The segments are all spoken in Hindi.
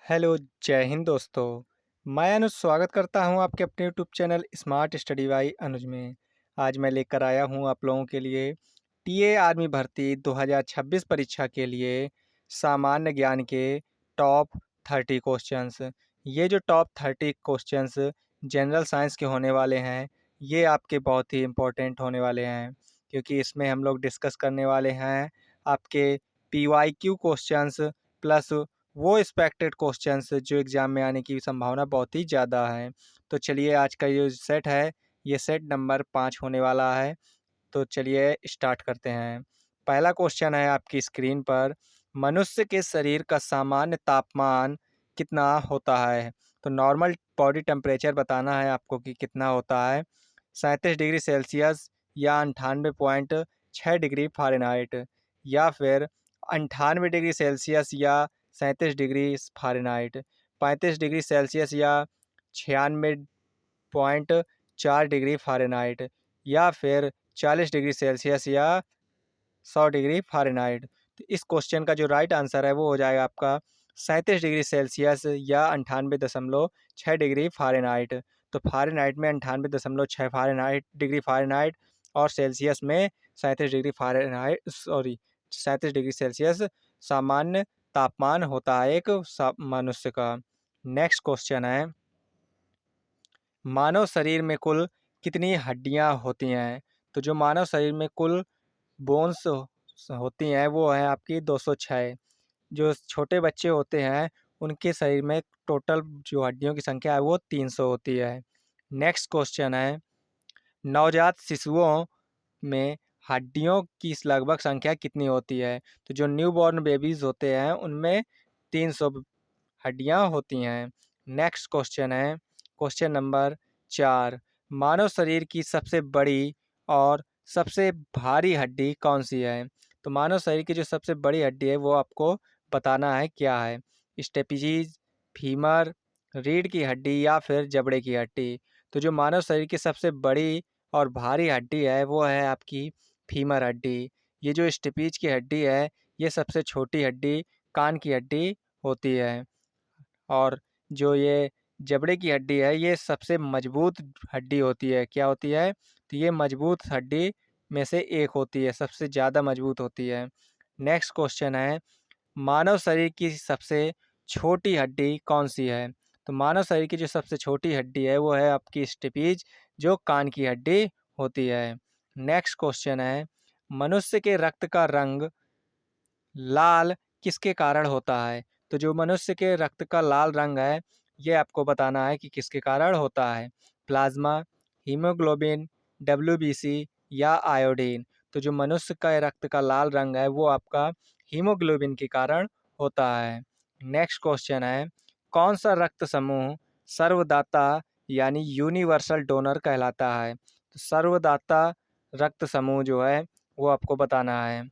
हेलो, जय हिंद दोस्तों। मैं अनुज स्वागत करता हूं आपके अपने YouTube channel smart study by Anuj में। आज मैं लेकर आया हूं आप लोगों के लिए टीए आर्मी भर्ती 2026 परीक्षा के लिए सामान्य ज्ञान के टॉप 30 क्वेश्चंस। ये जो टॉप 30 क्वेश्चंस जनरल साइंस के होने वाले हैं, ये आपके बहुत ही इम्पोर्टेंट होने वाले हैं, क्योंकि इसमें हम लोग डिस्कस करने वाले हैं आपके पीवाईक्यू क्वेश्चंस प्लस वो एक्सपेक्टेड क्वेश्चंस जो एग्ज़ाम में आने की संभावना बहुत ही ज़्यादा है। तो चलिए, आज का ये सेट है, ये सेट नंबर 5 होने वाला है। तो चलिए स्टार्ट करते हैं। पहला क्वेश्चन है आपकी स्क्रीन पर, मनुष्य के शरीर का सामान्य तापमान कितना होता है? तो नॉर्मल बॉडी टेम्परेचर बताना है आपको कि कितना होता है। 37 डिग्री सेल्सियस या 98.6 डिग्री फ़ारेनहाइट, या फिर 98 डिग्री सेल्सियस या 37 डिग्री फ़ारेनहाइट, 35 डिग्री सेल्सियस या 96.4 डिग्री फ़ारेनहाइट, या फिर 40 डिग्री सेल्सियस या 100 डिग्री फ़ारेनहाइट। तो इस क्वेश्चन का जो राइट आंसर है वो हो जाएगा आपका 37 डिग्री सेल्सियस या 98.6 डिग्री फ़ारेनहाइट। तो फ़ारेनहाइट में 98.6 फ़ारेनहाइट डिग्री फ़ारेनहाइट और सेल्सियस में 37 डिग्री फ़ारेनहाइट 37 डिग्री सेल्सियस सामान्य तापमान होता है एक मनुष्य का। नेक्स्ट क्वेश्चन है, मानव शरीर में कुल कितनी हड्डियां होती हैं? तो जो मानव शरीर में कुल बोन्स होती हैं वो है आपकी 206। जो छोटे बच्चे होते हैं उनके शरीर में टोटल जो हड्डियों की संख्या है वो 300 होती है। नेक्स्ट क्वेश्चन है, नवजात शिशुओं में हड्डियों की लगभग संख्या कितनी होती है? तो जो न्यूबॉर्न बेबीज़ होते हैं उनमें 300 हड्डियां होती हैं। नेक्स्ट क्वेश्चन है, क्वेश्चन नंबर 4, मानव शरीर की सबसे बड़ी और सबसे भारी हड्डी कौन सी है? तो मानव शरीर की जो सबसे बड़ी हड्डी है वो आपको बताना है क्या है। स्टेपिजीज, फीमर, रीढ़ की हड्डी या फिर जबड़े की हड्डी। तो जो मानव शरीर की सबसे बड़ी और भारी हड्डी है वो है आपकी फीमर हड्डी। ये जो स्टेपीज की हड्डी है ये सबसे छोटी हड्डी कान की हड्डी होती है। और जो ये जबड़े की हड्डी है ये सबसे मजबूत हड्डी होती है। क्या होती है? तो ये मजबूत हड्डी में से एक होती है, सबसे ज़्यादा मजबूत होती है। नेक्स्ट क्वेश्चन है, मानव शरीर की सबसे छोटी हड्डी कौन सी है? तो मानव शरीर की जो सबसे छोटी हड्डी है वो है आपकी स्टेपीज, जो कान की हड्डी होती है। नेक्स्ट क्वेश्चन है, मनुष्य के रक्त का रंग लाल किसके कारण होता है? तो जो मनुष्य के रक्त का लाल रंग है ये आपको बताना है कि किसके कारण होता है। प्लाज्मा, हीमोग्लोबिन, डब्ल्यूबीसी या आयोडीन। तो जो मनुष्य का रक्त का लाल रंग है वो आपका हीमोग्लोबिन के कारण होता है। नेक्स्ट क्वेश्चन है, कौन सा रक्त समूह सर्वदाता यानी यूनिवर्सल डोनर कहलाता है? तो सर्वदाता रक्त समूह जो है वो आपको बताना है।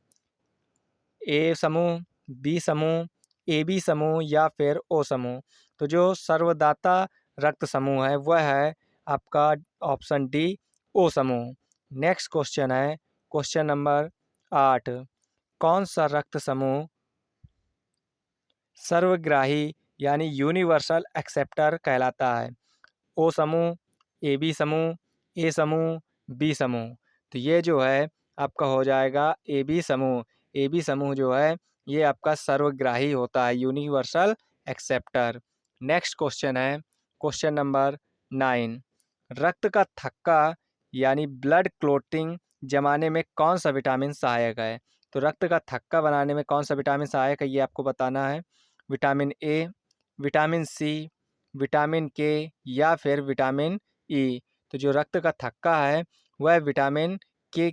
ए समूह, बी समूह, ए बी समूह या फिर ओ समूह। तो जो सर्वदाता रक्त समूह है वह है आपका ऑप्शन डी, ओ समूह। नेक्स्ट क्वेश्चन है, क्वेश्चन नंबर 8, कौन सा रक्त समूह सर्वग्राही यानी यूनिवर्सल एक्सेप्टर कहलाता है? ओ समूह, ए बी समूह, ए समूह, बी समूह। तो ये जो है आपका हो जाएगा ए बी समूह। ए बी समूह जो है ये आपका सर्वग्राही होता है, यूनिवर्सल एक्सेप्टर। नेक्स्ट क्वेश्चन है, क्वेश्चन नंबर 9, रक्त का थक्का यानी ब्लड क्लोटिंग जमाने में कौन सा विटामिन सहायक है? तो रक्त का थक्का बनाने में कौन सा विटामिन सहायक है ये आपको बताना है। Vitamin A, vitamin C, vitamin K या फिर विटामिन ई। तो जो रक्त का थक्का है वह विटामिन के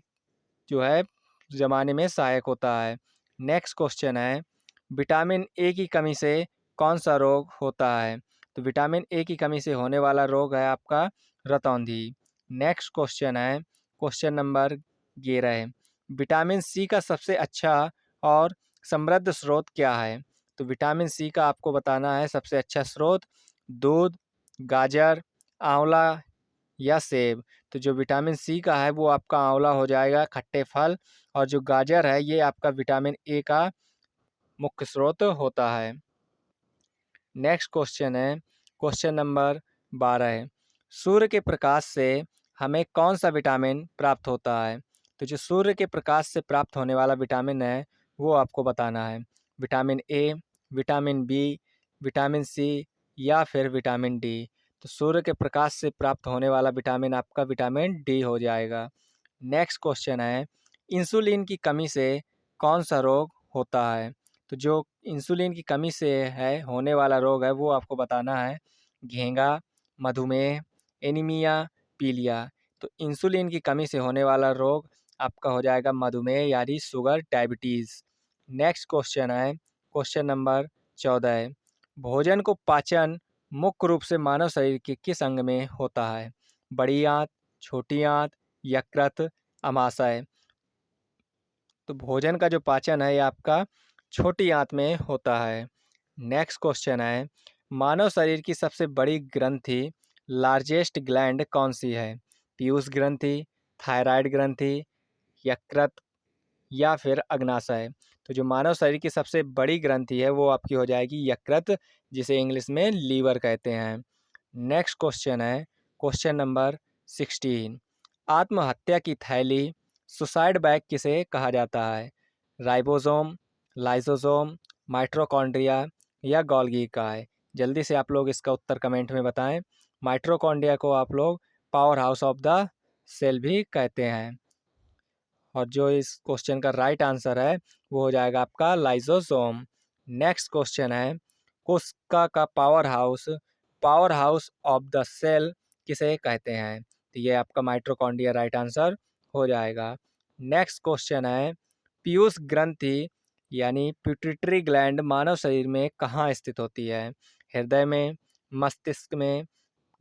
जो है ज़माने में सहायक होता है। नेक्स्ट क्वेश्चन है, विटामिन ए की कमी से कौन सा रोग होता है? तो विटामिन ए की कमी से होने वाला रोग है आपका रतौंधी। नेक्स्ट क्वेश्चन है, क्वेश्चन नंबर 11, विटामिन सी का सबसे अच्छा और समृद्ध स्रोत क्या है? तो विटामिन सी का आपको बताना है सबसे अच्छा स्रोत दूध, गाजर, आंवला या सेब। तो जो विटामिन सी का है वो आपका आंवला हो जाएगा, खट्टे फल, और जो गाजर है ये आपका विटामिन ए का मुख्य स्रोत होता है। नेक्स्ट क्वेश्चन है, क्वेश्चन नंबर 12 है, सूर्य के प्रकाश से हमें कौन सा विटामिन प्राप्त होता है? तो जो सूर्य के प्रकाश से प्राप्त होने वाला विटामिन है वो आपको बताना है। Vitamin A, vitamin B, vitamin C या फिर विटामिन डी। तो सूर्य के प्रकाश से प्राप्त होने वाला विटामिन आपका विटामिन डी हो जाएगा। नेक्स्ट क्वेश्चन है, इंसुलिन की कमी से कौन सा रोग होता है? तो जो इंसुलिन की कमी से है होने वाला रोग है वो आपको बताना है। घेंगा, मधुमेह, एनीमिया, पीलिया। तो इंसुलिन की कमी से होने वाला रोग आपका हो जाएगा मधुमेह यानी शुगर, डायबिटीज़। नेक्स्ट क्वेश्चन है, क्वेश्चन नंबर 14 है, भोजन को पाचन मुख्य रूप से मानव शरीर के किस अंग में होता है? बड़ी आंत, छोटी आंत, यकृत, अमाशय। तो भोजन का जो पाचन है ये आपका छोटी आंत में होता है। नेक्स्ट क्वेश्चन है, मानव शरीर की सबसे बड़ी ग्रंथि, लार्जेस्ट ग्लैंड कौन सी है? पीयूष ग्रंथि, थायराइड ग्रंथि, यकृत या फिर अग्नाशय। तो जो मानव शरीर की सबसे बड़ी ग्रंथि है वो आपकी हो जाएगी यकृत, जिसे इंग्लिश में लीवर कहते हैं। नेक्स्ट क्वेश्चन है, क्वेश्चन नंबर 16, आत्महत्या की थैली, सुसाइड बैग किसे कहा जाता है? राइबोसोम, लाइसोसोम, माइटोकॉन्ड्रिया या गोल्गी काय। जल्दी से आप लोग इसका उत्तर कमेंट में बताएं। माइटोकॉन्ड्रिया को आप लोग power house of the cell भी कहते हैं। और जो इस क्वेश्चन का राइट आंसर है वो हो जाएगा आपका लाइसोसोम। नेक्स्ट क्वेश्चन है, कोशिका का power house of the cell किसे कहते हैं? तो ये आपका माइटोकॉन्ड्रिया राइट आंसर हो जाएगा। नेक्स्ट क्वेश्चन है, पीयूष ग्रंथि यानी पिट्यूटरी ग्लैंड मानव शरीर में कहाँ स्थित होती है? हृदय में, मस्तिष्क में,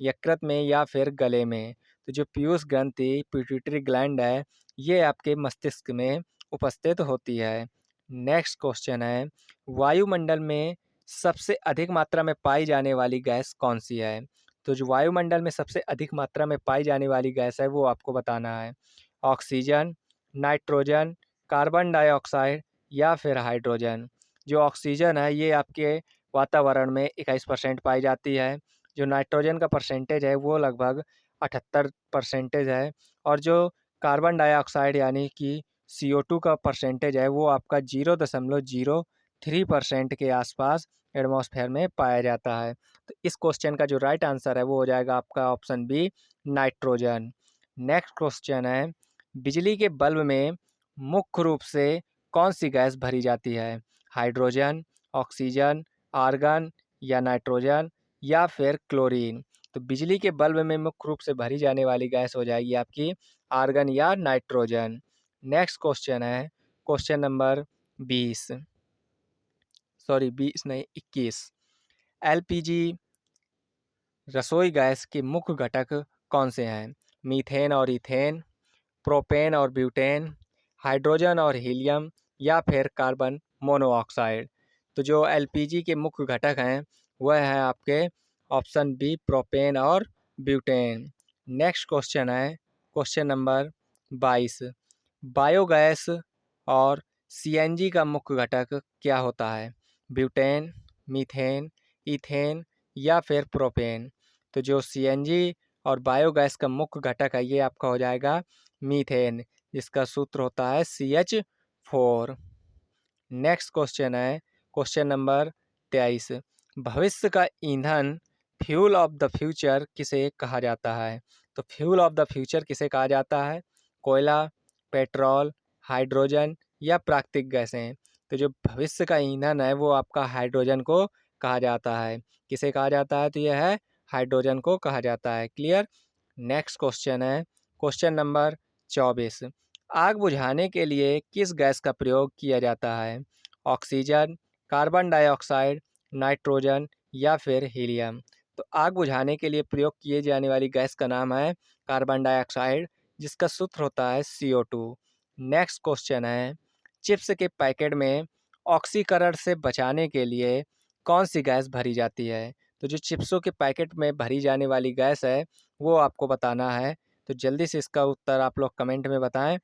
यकृत में या फिर गले में। तो जो पीयूष ग्रंथि पिट्यूटरी ग्लैंड है ये आपके मस्तिष्क में उपस्थित होती है। नेक्स्ट क्वेश्चन है, वायुमंडल में सबसे अधिक मात्रा में पाई जाने वाली गैस कौन सी है? तो जो वायुमंडल में सबसे अधिक मात्रा में पाई जाने वाली गैस है वो आपको बताना है। ऑक्सीजन, नाइट्रोजन, कार्बन डाइऑक्साइड या फिर हाइड्रोजन। जो ऑक्सीजन है ये आपके वातावरण में 21% पाई जाती है। जो नाइट्रोजन का परसेंटेज है वो लगभग 78% है। और जो कार्बन डाइऑक्साइड यानी कि CO2 का परसेंटेज है वो आपका 0.03% के आसपास एटमॉस्फेयर में पाया जाता है। तो इस क्वेश्चन का जो राइट आंसर है वो हो जाएगा आपका option B, nitrogen. Next question है, बिजली के बल्ब में मुख्य रूप से कौन सी गैस भरी जाती है? हाइड्रोजन, ऑक्सीजन, आर्गन या नाइट्रोजन या फिर क्लोरीन। तो बिजली के बल्ब में मुख्य रूप से भरी जाने वाली गैस हो जाएगी आपकी आर्गन या नाइट्रोजन। नेक्स्ट क्वेश्चन है, क्वेश्चन नंबर 20, सॉरी 20 नहीं 21, LPG रसोई गैस के मुख्य घटक कौन से हैं? मीथेन और इथेन, प्रोपेन और ब्यूटेन, हाइड्रोजन और हीलियम या फिर कार्बन मोनोऑक्साइड। तो जो LPG के मुख्य घटक हैं वह है आपके ऑप्शन बी, प्रोपेन और ब्यूटेन। नेक्स्ट क्वेश्चन है, क्वेश्चन नंबर 22, बायोगैस और CNG का मुख्य घटक क्या होता है? ब्यूटेन, मीथेन, इथेन या फिर प्रोपेन। तो जो CNG और बायोगैस का मुख्य घटक है ये आपका हो जाएगा मीथेन, जिसका सूत्र होता है CH4। नेक्स्ट क्वेश्चन है, क्वेश्चन नंबर 23, भविष्य का ईंधन, फ्यूल ऑफ द फ्यूचर किसे कहा जाता है? तो फ्यूल ऑफ द फ्यूचर किसे कहा जाता है? कोयला, पेट्रोल, हाइड्रोजन या प्राकृतिक गैसें। तो जो भविष्य का ईंधन है वो आपका हाइड्रोजन को कहा जाता है। किसे कहा जाता है? तो यह है हाइड्रोजन को कहा जाता है। क्लियर। नेक्स्ट क्वेश्चन है, क्वेश्चन नंबर 24, आग बुझाने के लिए किस गैस का प्रयोग किया जाता है? ऑक्सीजन, कार्बन डाइऑक्साइड, नाइट्रोजन या फिर हीलियम। तो आग बुझाने के लिए प्रयोग किए जाने वाली गैस का नाम है कार्बन डाइऑक्साइड, जिसका सूत्र होता है CO2। नेक्स्ट क्वेश्चन है, चिप्स के पैकेट में ऑक्सीकरण से बचाने के लिए कौन सी गैस भरी जाती है? तो जो चिप्सों के पैकेट में भरी जाने वाली गैस है वो आपको बताना है। तो जल्दी से इसका उत्तर आप लोग कमेंट में बताएं।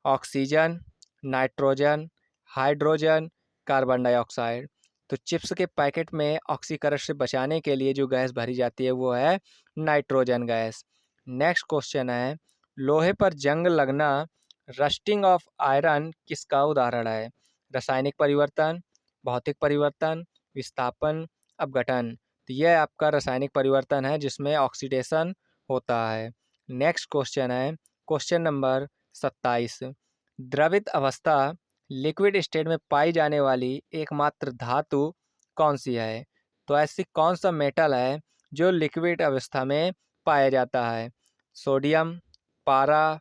Oxygen, nitrogen, hydrogen, carbon dioxide. तो चिप्स के पैकेट में ऑक्सीकरण से बचाने के लिए जो गैस भरी जाती है वो है नाइट्रोजन गैस। नेक्स्ट क्वेश्चन है, लोहे पर जंग लगना, रस्टिंग ऑफ आयरन किसका उदाहरण है? रासायनिक परिवर्तन, भौतिक परिवर्तन, विस्थापन, अपघटन। तो यह आपका रासायनिक परिवर्तन है जिसमें ऑक्सीडेशन होता है। नेक्स्ट क्वेश्चन है क्वेश्चन नंबर 27, द्रवित अवस्था लिक्विड स्टेट में पाई जाने वाली एकमात्र धातु कौन सी है? तो ऐसी कौन सा मेटल है जो लिक्विड अवस्था में पाया जाता है? सोडियम, पारा,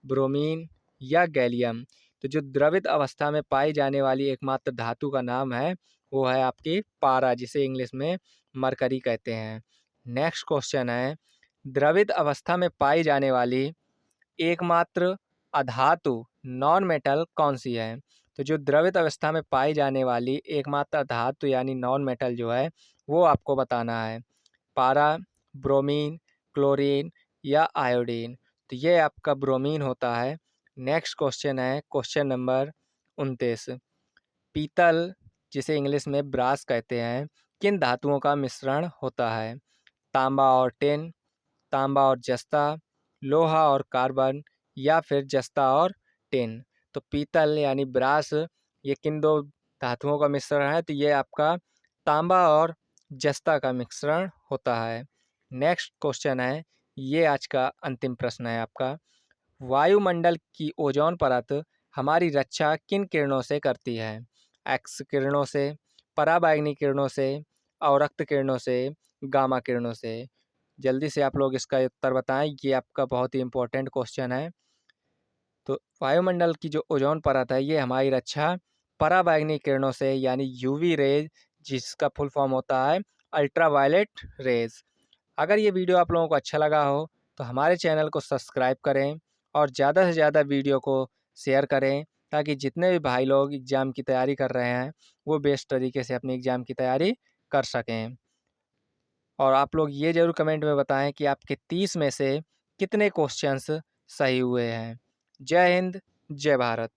ब्रोमीन या गैलियम। तो जो द्रवित अवस्था में पाई जाने वाली एकमात्र धातु का नाम है वो है आपकी पारा, जिसे इंग्लिश में मरकरी कहते हैं। नेक्स्ट क्वेश्चन है, द्रवित अवस्था में पाई जाने वाली एकमात्र अधातु नॉन मेटल कौन सी है? तो जो द्रवित अवस्था में पाई जाने वाली एकमात्र धातु यानी नॉन मेटल जो है वो आपको बताना है। पारा, ब्रोमीन, क्लोरीन या आयोडीन। तो ये आपका ब्रोमीन होता है। नेक्स्ट क्वेश्चन है क्वेश्चन नंबर 29, पीतल जिसे इंग्लिश में ब्रास कहते हैं किन धातुओं का मिश्रण होता है? तांबा और टिन, तांबा और जस्ता, लोहा और कार्बन या फिर जस्ता और टिन। तो पीतल यानी ब्रास ये किन दो धातुओं का मिश्रण है? तो ये आपका तांबा और जस्ता का मिश्रण होता है। नेक्स्ट क्वेश्चन है, ये आज का अंतिम प्रश्न है आपका, वायुमंडल की ओजोन परत हमारी रक्षा किन किरणों से करती है? एक्स किरणों से, पराबैंगनी किरणों से, अवरक्त किरणों से, गामा किरणों से। जल्दी से आप लोग इसका उत्तर बताएं, ये आपका बहुत ही इंपॉर्टेंट क्वेश्चन है। तो वायुमंडल की जो ओजोन परत है ये हमारी रक्षा पराबैंगनी किरणों से यानी यूवी रेज, जिसका फुल फॉर्म होता है अल्ट्रावायलेट रेज। अगर ये वीडियो आप लोगों को अच्छा लगा हो तो हमारे चैनल को सब्सक्राइब करें और ज़्यादा से ज़्यादा वीडियो को शेयर करें, ताकि जितने भी भाई लोग एग्ज़ाम की तैयारी कर रहे हैं वो बेस्ट तरीके से अपनी एग्ज़ाम की तैयारी कर सकें। और आप लोग ये ज़रूर कमेंट में बताएं कि आपके 30 में से कितने क्वेश्चंस सही हुए हैं। जय हिंद, जय भारत।